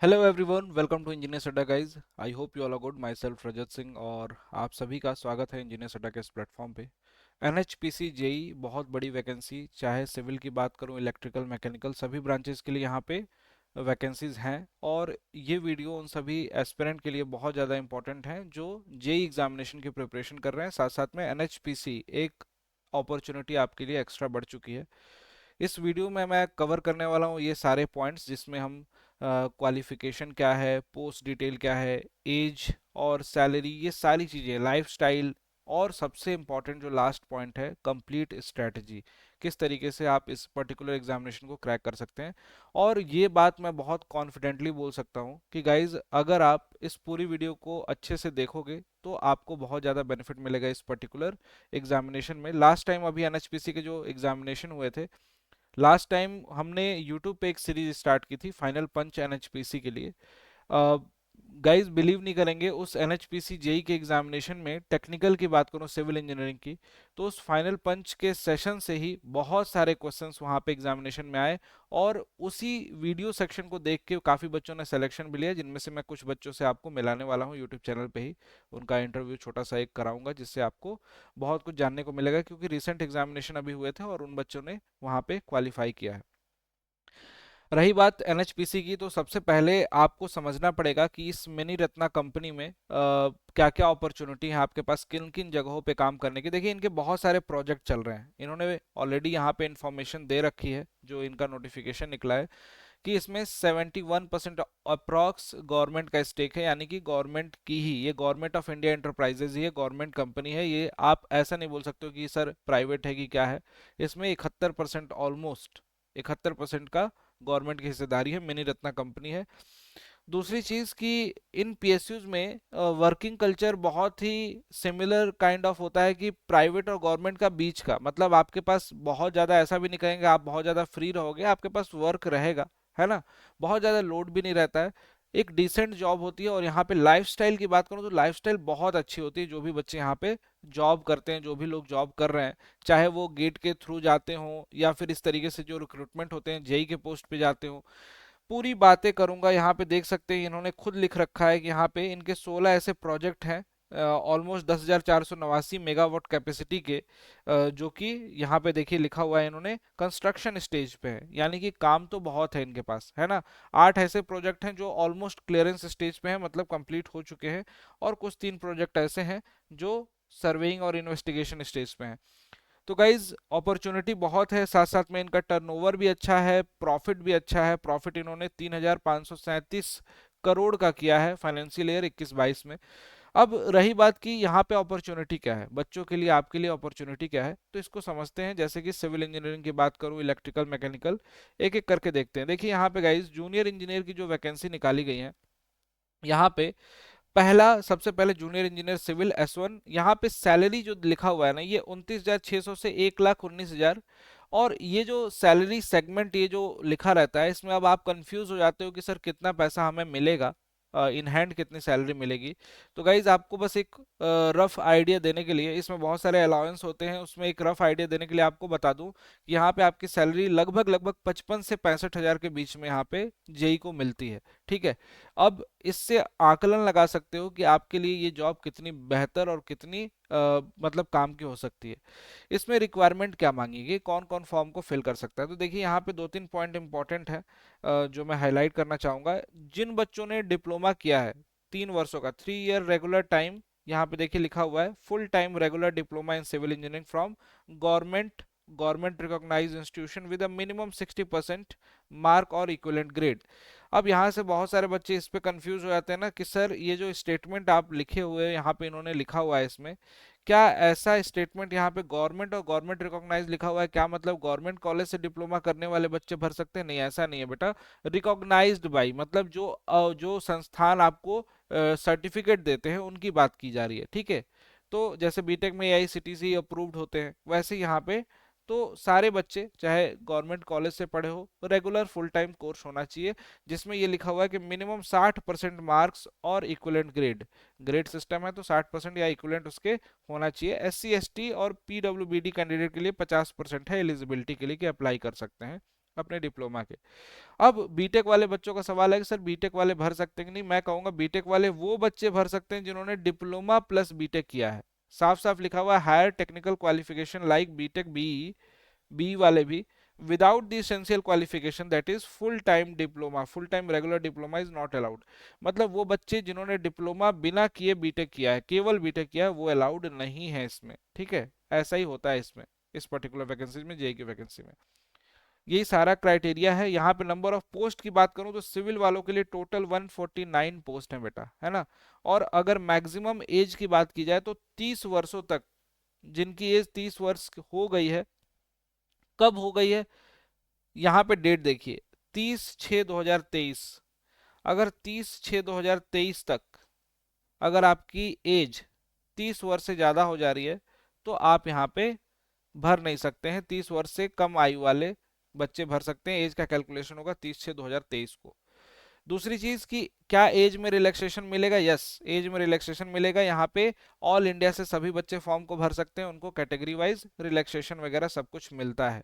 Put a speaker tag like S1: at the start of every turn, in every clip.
S1: Hello everyone, welcome to engineers Adda guys. I hope you all are good. Myself Rajat Singh और आप सभी का स्वागत है इंजीनियर्स अड्डा के इस प्लेटफॉर्म पे। एनएचपीसी जेई बहुत बड़ी वैकेंसी, चाहे सिविल की बात करूं, इलेक्ट्रिकल, मैकेनिकल, सभी ब्रांचेस के लिए यहाँ पे वैकेंसीज हैं। और ये वीडियो उन सभी एस्पिरेंट के लिए बहुत ज़्यादा इंपॉर्टेंट है जो जेई एग्जामिनेशन की प्रिपरेशन कर रहे हैं। साथ साथ में एनएचपीसी एक अपॉर्चुनिटी आपके लिए एक्स्ट्रा बढ़ चुकी है। इस वीडियो में मैं कवर करने वाला हूँ ये सारे पॉइंट्स, जिसमें हम क्वालिफिकेशन क्या है, पोस्ट डिटेल क्या है, एज और सैलरी, ये सारी चीज़ें, लाइफस्टाइल, और सबसे इम्पॉर्टेंट जो लास्ट पॉइंट है, कंप्लीट स्ट्रेटजी, किस तरीके से आप इस पर्टिकुलर एग्जामिनेशन को क्रैक कर सकते हैं। और ये बात मैं बहुत कॉन्फिडेंटली बोल सकता हूँ कि गाइज, अगर आप इस पूरी वीडियो को अच्छे से देखोगे तो आपको बहुत ज़्यादा बेनिफिट मिलेगा इस पर्टिकुलर एग्जामिनेशन में। लास्ट टाइम अभी एनएचपीसी के जो एग्जामिनेशन हुए थे, लास्ट टाइम हमने यूट्यूब पे एक सीरीज स्टार्ट की थी, फाइनल पंच एनएचपीसी के लिए। गाइस, बिलीव नहीं करेंगे, उस एनएचपीसी जेई के एग्जामिनेशन में टेक्निकल की बात करूं, सिविल इंजीनियरिंग की, तो उस फाइनल पंच के सेशन से ही बहुत सारे क्वेश्चंस वहां पे एग्जामिनेशन में आए। और उसी वीडियो सेक्शन को देख के काफ़ी बच्चों ने सिलेक्शन भी लिया, जिनमें से मैं कुछ बच्चों से आपको मिलाने वाला हूं यूट्यूब चैनल पे ही। उनका इंटरव्यू छोटा सा एक कराऊंगा, जिससे आपको बहुत कुछ जानने को मिलेगा, क्योंकि रिसेंट एग्जामिनेशन अभी हुए थे और उन बच्चों ने वहाँ पे क्वालिफाई किया है। रही बात एनएचपीसी की, तो सबसे पहले आपको समझना पड़ेगा कि इस मिनी रत्ना कंपनी में क्या क्या अपॉर्चुनिटी है आपके पास, किन किन जगहों पे काम करने की। देखिए, इनके बहुत सारे प्रोजेक्ट चल रहे हैं, इन्होंने ऑलरेडी यहाँ पे इंफॉर्मेशन दे रखी है, जो इनका नोटिफिकेशन निकला है, कि इसमें 71% अप्रॉक्स गवर्नमेंट का स्टेक है, यानी कि गवर्नमेंट की ही, ये गवर्नमेंट ऑफ इंडिया एंटरप्राइजेज ही है, गवर्नमेंट कंपनी है ये। आप ऐसा नहीं बोल सकते हो कि सर प्राइवेट है कि क्या है। इसमें 71%, ऑलमोस्ट 71% का गवर्नमेंट की हिस्सेदारी है, मिनी रत्ना कंपनी है। दूसरी चीज कि इन पीएसयूज में वर्किंग कल्चर बहुत ही सिमिलर काइंड ऑफ होता है, कि प्राइवेट और गवर्नमेंट का बीच का, मतलब आपके पास बहुत ज़्यादा, ऐसा भी नहीं कहेंगे आप बहुत ज़्यादा फ्री रहोगे, आपके पास वर्क रहेगा, है ना। बहुत ज़्यादा लोड भी नहीं रहता है, एक डिसेंट जॉब होती है। और यहाँ पे लाइफस्टाइल की बात करूँ तो लाइफस्टाइल बहुत अच्छी होती है। जो भी बच्चे यहाँ पे जॉब करते हैं, जो भी लोग जॉब कर रहे हैं, चाहे वो गेट के थ्रू जाते हों या फिर इस तरीके से जो रिक्रूटमेंट होते हैं जेई के पोस्ट पे जाते हों, पूरी बातें करूंगा। यहाँ पे देख सकते हैं, इन्होंने खुद लिख रखा है कि यहाँ पे इनके 16 ऐसे प्रोजेक्ट हैं, ऑलमोस्ट 10,489 मेगावाट कैपेसिटी के, जो कि यहाँ पे देखिए लिखा हुआ है, इन्होंने कंस्ट्रक्शन स्टेज पे है, यानी कि काम तो बहुत है इनके पास, है ना। 8 ऐसे प्रोजेक्ट हैं जो ऑलमोस्ट क्लियरेंस स्टेज पे हैं, मतलब कंप्लीट हो चुके हैं। और कुछ 3 प्रोजेक्ट ऐसे हैं जो सर्वेइंग और इन्वेस्टिगेशन स्टेज पे हैं। तो गाइज, अपॉर्चुनिटी बहुत है, साथ साथ में इनका टर्नओवर भी अच्छा है, प्रॉफिट भी अच्छा है। प्रॉफिट इन्होंने 3,537 करोड़ का किया है फाइनेंशियल ईयर 21-22 में। अब रही बात कि यहाँ पे अपॉर्चुनिटी क्या है बच्चों के लिए, आपके लिए अपॉर्चुनिटी क्या है, तो इसको समझते हैं। जैसे कि सिविल इंजीनियरिंग की बात करूँ, इलेक्ट्रिकल, मैकेनिकल, एक एक करके देखते हैं। देखिए यहाँ पे गाइज, जूनियर इंजीनियर की जो वैकेंसी निकाली गई है, यहाँ पे पहला, सबसे पहले जूनियर इंजीनियर सिविल S1, यहाँ पे सैलरी जो लिखा हुआ है ना, ये 29,600 से 1,19,000। और ये जो सैलरी सेगमेंट, ये जो लिखा रहता है, इसमें अब आप कंफ्यूज हो जाते हो कि सर कितना पैसा हमें मिलेगा, इन हैंड कितनी सैलरी मिलेगी। तो गाइज, आपको बस एक रफ आइडिया देने के लिए, इसमें बहुत सारे अलाउंस होते हैं, उसमें एक रफ आइडिया देने के लिए आपको बता दूं कि यहाँ पे आपकी सैलरी लगभग लगभग 55 से 65 हज़ार के बीच में यहाँ पे जेई को मिलती है। ठीक है। अब इससे आकलन लगा सकते हो कि आपके लिए ये जॉब कितनी बेहतर और कितनी मतलब काम की हो सकती है। इसमें रिक्वायरमेंट क्या मांगेगी, कौन कौन फॉर्म को फिल कर सकता है, तो देखिए यहाँ पे 2-3 पॉइंट इंपॉर्टेंट है, जो मैं हाईलाइट करना चाहूंगा। जिन बच्चों ने डिप्लोमा किया है 3 वर्षों का, 3 ईयर रेगुलर टाइम, यहाँ पे देखिए लिखा हुआ है, full time regular diploma in civil engineering from government government recognised institution with a minimum 60% mark और इक्विवेलेंट ग्रेड। अब यहाँ से बहुत सारे बच्चे इस पे कंफ्यूज हो जाते हैं ना, कि सर ये जो स्टेटमेंट आप लिखे हुए हैं, यहाँ पे इन्होंने लिखा हुआ है, इसमें क्या ऐसा स्टेटमेंट, यहाँ पे गवर्नमेंट और गवर्नमेंट रिकॉग्नाइज लिखा हुआ है, क्या मतलब गवर्नमेंट कॉलेज से डिप्लोमा करने वाले बच्चे भर सकते हैं? नहीं, ऐसा नहीं है बेटा। रिकॉग्नाइज्ड बाई, मतलब जो जो संस्थान आपको सर्टिफिकेट देते हैं, उनकी बात की जा रही है। ठीक है। तो जैसे बीटेक में एआईसीटीसी अप्रूव्ड होते हैं, वैसे यहाँ पे तो सारे बच्चे, चाहे गवर्नमेंट कॉलेज से पढ़े हो, रेगुलर फुल टाइम कोर्स होना चाहिए, जिसमें ये लिखा हुआ है कि मिनिमम 60% मार्क्स और इक्विवेलेंट ग्रेड, ग्रेड सिस्टम है तो 60% या इक्विवेलेंट उसके होना चाहिए। SC ST और PWBD कैंडिडेट के लिए 50% है एलिजिबिलिटी के लिए, कि अप्लाई कर सकते हैं अपने डिप्लोमा के। अब बीटेक वाले बच्चों का सवाल है कि सर बीटेक वाले भर सकते हैं कि नहीं। मैं कहूंगा बीटेक वाले वो बच्चे भर सकते हैं जिन्होंने डिप्लोमा प्लस बीटेक किया है। साफ साफ लिखा हुआ है higher technical qualification like B Tech B, B वाले भी without the essential qualification that is full time diploma, full time regular diploma is not allowed. मतलब वो बच्चे जिन्होंने डिप्लोमा बिना किए बीटेक किया है, केवल बीटेक किया है, वो अलाउड नहीं है इसमें। ठीक है, ऐसा ही होता है इसमें, इस पर्टिकुलर वैकेंसी में, जेई की वैकेंसी में। यही सारा क्राइटेरिया है। यहाँ पे नंबर ऑफ पोस्ट की बात करूं तो सिविल वालों के लिए टोटल 149 पोस्ट है बेटा, है ना। और अगर मैक्सिमम एज की बात की जाए तो 30 वर्षों तक, जिनकी एज 30 वर्ष हो गई है, कब हो गई है, यहाँ पे डेट देखिए, 30/6/2023। अगर 30/6/2023 तक अगर आपकी एज 30 वर्ष से ज्यादा हो जा रही है तो आप यहाँ पे भर नहीं सकते हैं। 30 वर्ष से कम आयु वाले बच्चे भर सकते हैं। एज का कैलकुलेशन होगा 30/6/2023 को। दूसरी चीज कि क्या एज में रिलैक्सेशन मिलेगा? यस, एज में रिलैक्सेशन मिलेगा। यहाँ पे ऑल इंडिया से सभी बच्चे फॉर्म को भर सकते हैं, उनको कैटेगरी वाइज रिलैक्सेशन वगैरह सब कुछ मिलता है।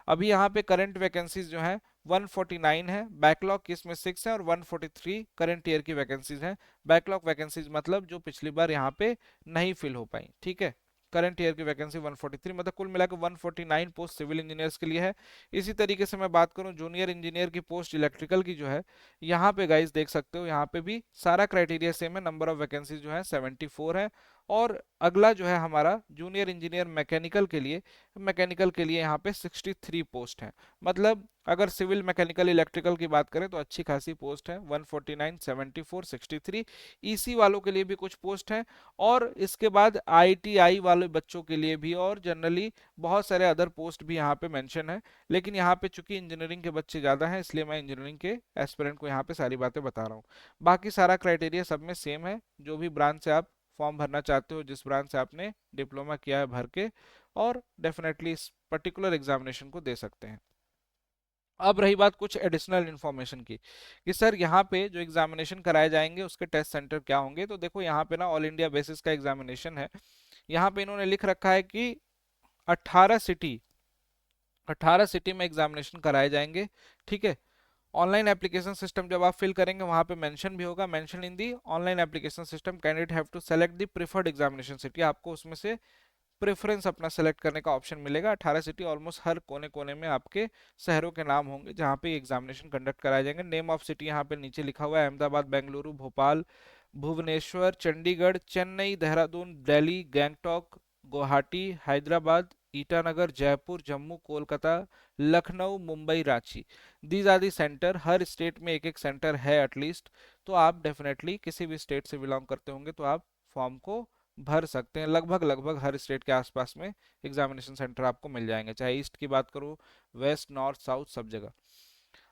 S1: अभी यहाँ पे करंट वैकेंसीज जो है 149 है, बैकलॉग किस में 6 है, और 143 करंट ईयर की वैकेंसीज हैं। बैकलॉग वैकेंसीज मतलब जो पिछली बार यहाँ पे नहीं फिल हो पाई। ठीक है, करंट ईयर की वैकेंसी 143, मतलब कुल मिलाकर 149 पोस्ट सिविल इंजीनियर्स के लिए है। इसी तरीके से मैं बात करूं जूनियर इंजीनियर की पोस्ट इलेक्ट्रिकल की जो है, यहाँ पे गाइस देख सकते हो, यहाँ पे भी सारा क्राइटेरिया सेम है। नंबर ऑफ वैकेंसी जो है 74 है। और अगला जो है हमारा जूनियर इंजीनियर मैकेनिकल के लिए, मैकेनिकल के लिए यहाँ पे 63 पोस्ट है। मतलब अगर सिविल मैकेनिकल इलेक्ट्रिकल की बात करें तो अच्छी खासी पोस्ट है, 149, 74, 63। ईसी वालों के लिए भी कुछ पोस्ट हैं, और इसके बाद आईटीआई वाले बच्चों के लिए भी, और जनरली बहुत सारे अदर पोस्ट भी यहाँ पे मेंशन है। लेकिन यहाँ पे चूंकि इंजीनियरिंग के बच्चे ज़्यादा हैं, इसलिए मैं इंजीनियरिंग के एस्पिरेंट को यहाँ पे सारी बातें बता रहा हूँ। बाकी सारा क्राइटेरिया सब में सेम है। जो भी ब्रांच से आप फॉर्म भरना चाहते हो, जिस ब्रांच से आपने डिप्लोमा किया है, भर के और डेफिनेटली इस पर्टिकुलर एग्जामिनेशन को दे सकते हैं। अब रही बात कुछ एडिशनल इन्फॉर्मेशन की कि सर यहाँ पे जो एग्जामिनेशन कराए जाएंगे उसके टेस्ट सेंटर क्या होंगे। तो देखो यहाँ पे ना ऑल इंडिया बेसिस का एग्जामिनेशन है। यहाँ पे इन्होंने लिख रखा है कि 18 सिटी, 18 सिटी में एग्जामिनेशन कराए जाएंगे। ठीक है, ऑनलाइन एप्लीकेशन सिस्टम जब आप फिल करेंगे वहां पे मेंशन भी होगा, mention in the online application system candidate have to select the preferred examination city. आपको उसमें से प्रेफरेंस अपना सेलेक्ट करने का ऑप्शन मिलेगा। 18 सिटी ऑलमोस्ट हर कोने कोने में आपके शहरों के नाम होंगे जहाँ पे एग्जामिनेशन कंडक्ट कराए जाएंगे। नेम ऑफ सिटी यहाँ पे नीचे लिखा हुआ है, Ahmedabad, Bengaluru, Bhopal, Bhubaneswar, Chandigarh, Chennai, Dehradun, Delhi, Gangtok, Guwahati, Hyderabad, Itanagar, Jaipur, Jammu, Kolkata, Lucknow, Mumbai, Ranchi. These are the centre. हर स्टेट में एक एक सेंटर है एटलीस्ट। तो आप डेफिनेटली किसी भी स्टेट से बिलोंग करते होंगे तो आप फॉर्म को भर सकते हैं। लगभग लगभग हर स्टेट के आसपास में एग्जामिनेशन सेंटर आपको मिल जाएंगे, चाहे ईस्ट की बात करूँ, वेस्ट, नॉर्थ, साउथ, सब जगह।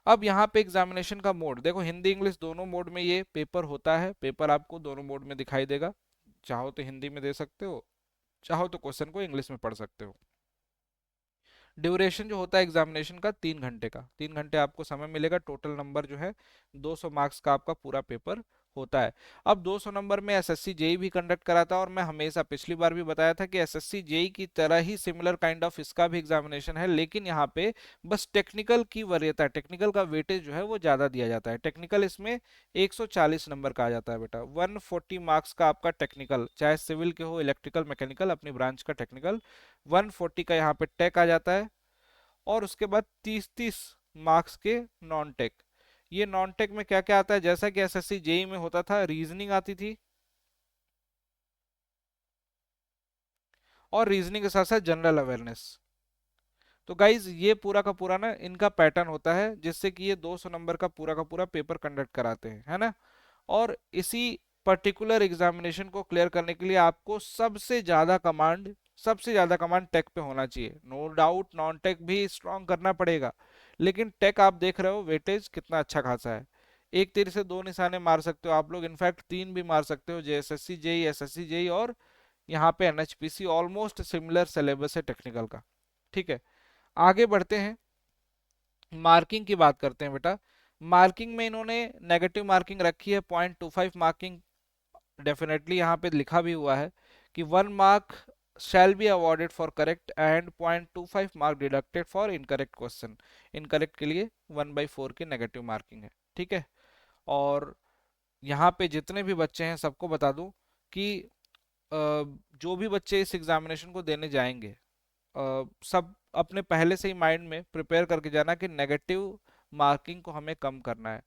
S1: अब यहाँ पे एग्जामिनेशन का मोड देखो, हिंदी इंग्लिश दोनों मोड में ये पेपर होता है। पेपर आपको दोनों मोड में दिखाई देगा। चाहो तो हिंदी में दे सकते हो, चाहो तो क्वेश्चन को इंग्लिश में पढ़ सकते हो। ड्यूरेशन जो होता है एग्जामिनेशन का 3 घंटे का, 3 घंटे आपको समय मिलेगा। टोटल नंबर जो है 200 मार्क्स का आपका पूरा पेपर होता है। अब 200 नंबर में एसएससी जेई भी कंडक्ट कराता है, और मैं हमेशा पिछली बार भी बताया था कि एसएससी जेई की तरह ही सिमिलर काइंड ऑफ इसका भी एग्जामिनेशन है। लेकिन यहाँ पे बस टेक्निकल की वरीयता है, टेक्निकल का वेटेज जो है वो ज्यादा दिया जाता है। टेक्निकल इसमें 140 नंबर का आ जाता है बेटा। 140 मार्क्स का आपका टेक्निकल, चाहे सिविल के हो, इलेक्ट्रिकल, मैकेनिकल, अपनी ब्रांच का टेक्निकल 140 का यहाँ पे टेक आ जाता है। और उसके बाद 30-30 मार्क्स के नॉन टेक। ये नॉन टेक में क्या क्या आता है, जैसा कि एसएससी जेई में होता था, रीजनिंग आती थी, और रीजनिंग के साथ साथ जनरल अवेयरनेस। तो गाइज ये पूरा का पूरा ना इनका पैटर्न होता है, जिससे कि ये 200 नंबर का पूरा पेपर कंडक्ट कराते हैं, है ना। और इसी पर्टिकुलर एग्जामिनेशन को क्लियर करने के लिए आपको सबसे ज्यादा कमांड टेक पे होना चाहिए। नो डाउट नॉन टेक भी स्ट्रॉन्ग करना पड़ेगा, लेकिन टेक आप देख रहे हो वेटेज कितना अच्छा खासा है। एक तीर से दो निशाने मार सकते हो आप लोग, इनफैक्ट तीन भी मार सकते हो। जेएसएससी जेई, एसएससी जेई, और यहाँ पे एनएचपीसी, ऑलमोस्ट सिमिलर सिलेबस है टेक्निकल का। ठीक है, आगे बढ़ते हैं, मार्किंग की बात करते हैं बेटा। मार्किंग में इन्होंने नेगेटिव मार्किंग रखी है, 0.25 मार्किंग। डेफिनेटली यहाँ पे लिखा भी हुआ है कि 1 mark shall be awarded for correct and 0.25 mark deducted for incorrect question. Incorrect के लिए 1/4 की नेगेटिव मार्किंग है, ठीक है। और यहाँ पे जितने भी बच्चे हैं सबको बता दूं कि जो भी बच्चे इस एग्जामिनेशन को देने जाएंगे, सब अपने पहले से ही माइंड में प्रिपेयर करके जाना कि नेगेटिव मार्किंग को हमें कम करना है।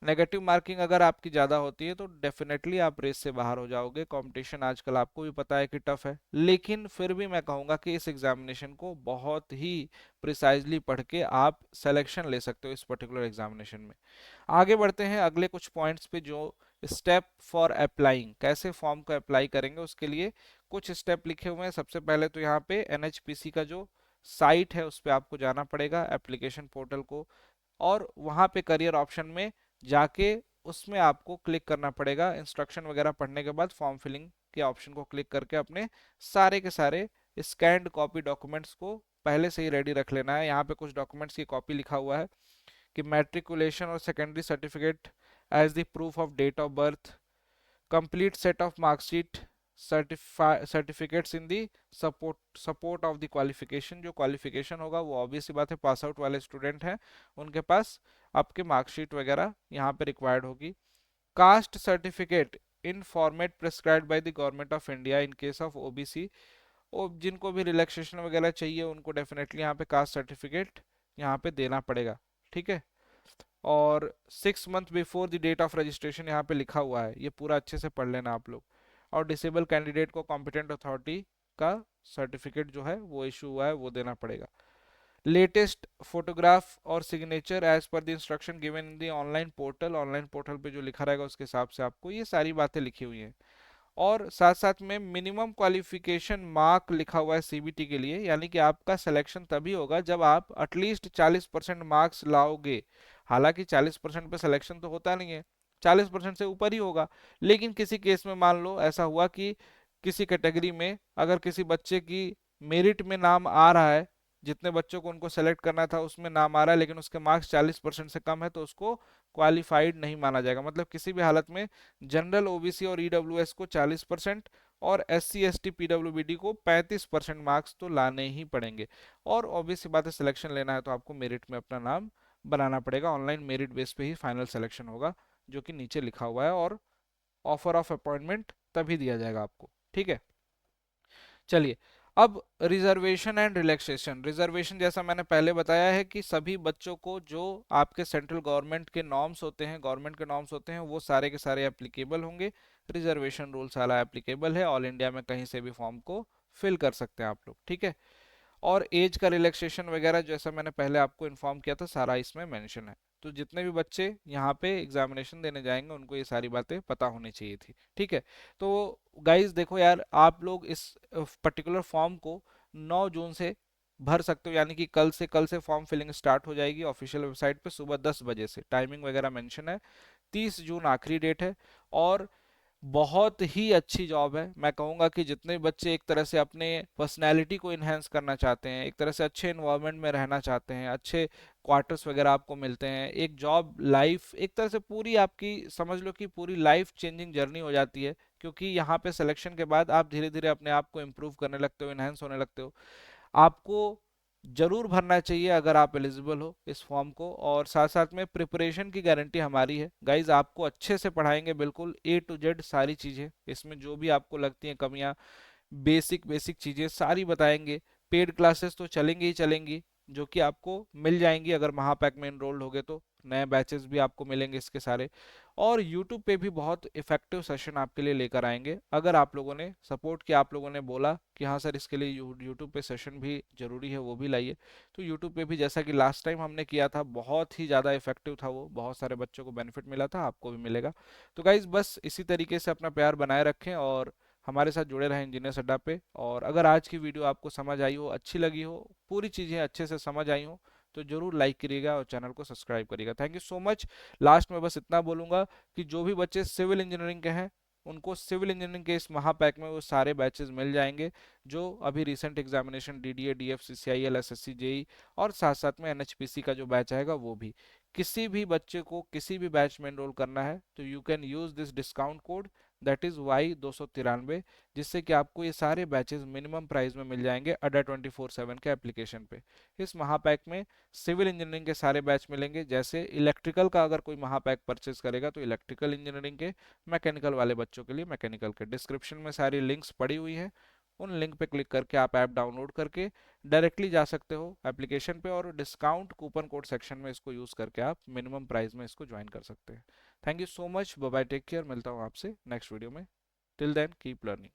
S1: नेगेटिव मार्किंग अगर आपकी ज़्यादा होती है तो डेफिनेटली आप रेस से बाहर हो जाओगे। कंपटीशन आजकल आपको भी पता है कि टफ है, लेकिन फिर भी मैं कहूँगा कि इस एग्जामिनेशन को बहुत ही प्रिसाइजली पढ़ के आप सिलेक्शन ले सकते हो इस पर्टिकुलर एग्जामिनेशन में। आगे बढ़ते हैं अगले कुछ पॉइंट्स पे, जो स्टेप फॉर अप्लाइंग, कैसे फॉर्म को अप्लाई करेंगे उसके लिए कुछ स्टेप लिखे हुए हैं। सबसे पहले तो यहाँ पे एनएचपीसी का जो साइट है उस पर आपको जाना पड़ेगा, एप्लीकेशन पोर्टल को, और वहाँ पे करियर ऑप्शन में जाके उसमें आपको क्लिक करना पड़ेगा। इंस्ट्रक्शन वगैरह पढ़ने के बाद फॉर्म फिलिंग के ऑप्शन को क्लिक करके अपने सारे के सारे स्कैन्ड कॉपी डॉक्यूमेंट्स को पहले से ही रेडी रख लेना है। यहाँ पे कुछ डॉक्यूमेंट्स की कॉपी लिखा हुआ है कि मैट्रिकुलेशन और secondary certificate as the proof of date of birth, complete set of marksheet, certificates in the support of the qualification. जो क्वालिफिकेशन होगा वो ऑब्वियस सी बात है, पास आउट वाले स्टूडेंट हैं उनके पास आपके मार्कशीट वगैरह यहाँ पे रिक्वायर्ड होगी। Caste certificate in format prescribed by the government of India in case of OBC. और जिनको भी रिलैक्सेशन वगैरह चाहिए उनको डेफिनेटली यहाँ पे कास्ट सर्टिफिकेट यहाँ पे देना पड़ेगा, ठीक है। और 6 month before the date of registration यहाँ पे लिखा हुआ है, ये पूरा अच्छे से पढ़ लेना आप लोग। और डिसेबल कैंडिडेट को कॉम्पिटेंट अथॉरिटी का सर्टिफिकेट जो है वो इशू हुआ है वो देना पड़ेगा। लेटेस्ट फोटोग्राफ और सिग्नेचर एज पर the instruction given in the online portal, online portal पे जो लिखा रहेगा उसके हिसाब से आपको ये सारी बातें लिखी हुई हैं। और साथ साथ में मिनिमम क्वालिफिकेशन मार्क लिखा हुआ है सीबीटी के लिए, यानी कि आपका सिलेक्शन तभी होगा जब आप एटलीस्ट 40% मार्क्स लाओगे। हालांकि 40% पे सिलेक्शन तो होता नहीं है, 40% से ऊपर ही होगा। लेकिन किसी केस में मान लो ऐसा हुआ कि किसी कैटेगरी में अगर किसी बच्चे की मेरिट में नाम आ रहा है, जितने बच्चों को उनको सेलेक्ट करना था उसमें नाम आ रहा है, लेकिन उसके मार्क्स 40% से कम है, तो उसको क्वालिफाइड नहीं माना जाएगा। मतलब किसी भी हालत में जनरल ओबीसी और ईडब्ल्यूएस को 40% और एससी एसटी पीडब्ल्यूबीडी को 35% मार्क्स तो लाने ही पड़ेंगे। और ऑब्वियस बात है, सिलेक्शन लेना है तो आपको मेरिट में अपना नाम बनाना पड़ेगा। ऑनलाइन मेरिट बेस पे ही फाइनल सिलेक्शन होगा, जो कि नीचे लिखा हुआ है। और ऑफर ऑफ अपॉइंटमेंट तभी दिया जाएगा आपको, ठीक है। चलिए, अब रिजर्वेशन एंड रिलैक्सेशन। रिजर्वेशन जैसा मैंने पहले बताया है कि सभी बच्चों को जो आपके सेंट्रल गवर्नमेंट के नॉर्म्स होते हैं, गवर्नमेंट के नॉर्म्स होते हैं, वो सारे के सारे एप्लीकेबल होंगे। रिजर्वेशन रूल सारा एप्लीकेबल है, ऑल इंडिया में कहीं से भी फॉर्म को फिल कर सकते हैं आप लोग, ठीक है। और एज का रिलैक्सेशन वगैरह जैसा मैंने पहले आपको इन्फॉर्म किया था सारा इसमें मेंशन है। तो जितने भी बच्चे यहाँ पे एग्जामिनेशन देने जाएंगे उनको ये सारी बातें पता होनी चाहिए थी, ठीक है। तो गाइज देखो यार, आप लोग इस पर्टिकुलर फॉर्म को 9 जून से भर सकते हो, यानी कि कल से फॉर्म फिलिंग स्टार्ट हो जाएगी ऑफिशियल वेबसाइट पे सुबह 10 बजे से। टाइमिंग वगैरह मेंशन है, 30 जून आखिरी डेट है। और बहुत ही अच्छी जॉब है। मैं कहूँगा कि जितने बच्चे एक तरह से अपने पर्सनैलिटी को इन्हेंस करना चाहते हैं, एक तरह से अच्छे इन्वायरमेंट में रहना चाहते हैं, अच्छे क्वार्टर्स वगैरह आपको मिलते हैं, एक जॉब लाइफ एक तरह से पूरी आपकी समझ लो कि पूरी लाइफ चेंजिंग जर्नी हो जाती है। क्योंकि यहाँ पे सिलेक्शन के बाद आप धीरे धीरे अपने आप को इम्प्रूव करने लगते हो, इन्हेंस होने लगते हो। आपको जरूर भरना चाहिए अगर आप एलिजिबल हो इस फॉर्म को। और साथ साथ में प्रिपरेशन की गारंटी हमारी है गाइज, आपको अच्छे से पढ़ाएंगे, बिल्कुल ए टू जेड सारी चीज़ें, इसमें जो भी आपको लगती हैं कमियां, बेसिक बेसिक चीज़ें सारी बताएंगे। पेड क्लासेस तो चलेंगी ही चलेंगी, जो कि आपको मिल जाएंगी अगर महापैक में इनरोल्ड होगे तो। नए बैचेस भी आपको मिलेंगे इसके सारे। और यूट्यूब पे भी बहुत इफेक्टिव सेशन आपके लिए लेकर आएंगे। अगर आप लोगों ने सपोर्ट किया, आप लोगों ने बोला कि हाँ सर इसके लिए यूट्यूब पे सेशन भी ज़रूरी है, वो भी लाइए, तो यूट्यूब पे भी जैसा कि लास्ट टाइम हमने किया था बहुत ही ज़्यादा इफेक्टिव था वो, बहुत सारे बच्चों को बेनिफिट मिला था, आपको भी मिलेगा। तो गाइज बस इसी तरीके से अपना प्यार बनाए रखें और हमारे साथ जुड़े रहें इंजीनियर्स अड्डा पे। और अगर आज की वीडियो आपको समझ आई हो, अच्छी लगी हो, पूरी चीज़ें अच्छे से समझ आई हो, तो जरूर लाइक करिएगा और चैनल को सब्सक्राइब करिएगा। Thank you so much. Last में बस इतना बोलूँगा कि जो भी बच्चे सिविल इंजीनियरिंग के हैं उनको सिविल इंजीनियरिंग के इस महापैक में वो सारे बैचेस मिल जाएंगे, जो अभी recent examination DDA DF CCIL SSC JE और साथ साथ में एनएचपीसी का जो बैच आएगा वो भी। किसी भी बच्चे को किसी भी बैच में एनरोल करना है तो you can use this discount code that is Y 293, जिससे कि आपको ये सारे बैचेस मिनिमम प्राइस में मिल जाएंगे अड्डा 24/7 के एप्लीकेशन पे। इस महापैक में सिविल इंजीनियरिंग के सारे बैच मिलेंगे, जैसे इलेक्ट्रिकल का अगर कोई महापैक परचेज करेगा तो इलेक्ट्रिकल इंजीनियरिंग के, मैकेनिकल वाले बच्चों के लिए मैकेनिकल के। डिस्क्रिप्शन में सारी लिंक्स पड़ी हुई हैं, उन लिंक पे क्लिक करके आप ऐप डाउनलोड करके डायरेक्टली जा सकते हो एप्लीकेशन पे, और डिस्काउंट कूपन कोड सेक्शन में इसको यूज़ करके आप मिनिमम प्राइस में इसको ज्वाइन कर सकते हैं। Thank you so much, bye bye, take care, मिलता हूँ आपसे नेक्स्ट वीडियो में। Till then keep learning.